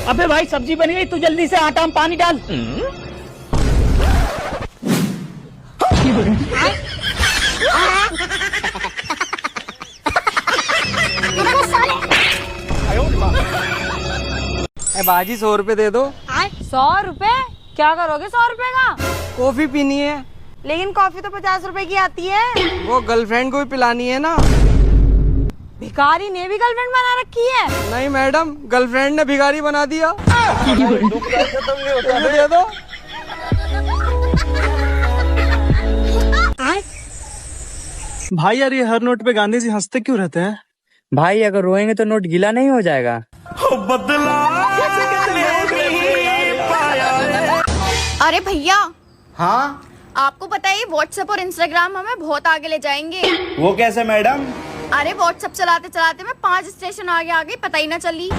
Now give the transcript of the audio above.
अबे भाई सब्जी बन गई, तू जल्दी से आटा में पानी डाल। बाजी 100 रुपए दे दो। 100 रुपए? क्या करोगे 100 रुपए का? कॉफी पीनी है। लेकिन कॉफी तो 50 रुपए की आती है। वो गर्लफ्रेंड को भी पिलानी है ना। भिखारी ने भी गर्लफ्रेंड बना रखी है? नहीं मैडम, गर्लफ्रेंड ने भिखारी बना दिया। दे दो। भाई यार ये हर नोट पे गांधी जी हंसते क्यों रहते हैं? भाई अगर रोएंगे तो नोट गीला नहीं हो जाएगा। अरे भैया। हाँ आपको पता है व्हाट्सएप और इंस्टाग्राम हमें बहुत आगे ले जाएंगे। वो कैसे मैडम? अरे व्हाट्सएप चलाते चलाते मैं 5 स्टेशन आगे आ गई, पता ही ना चली।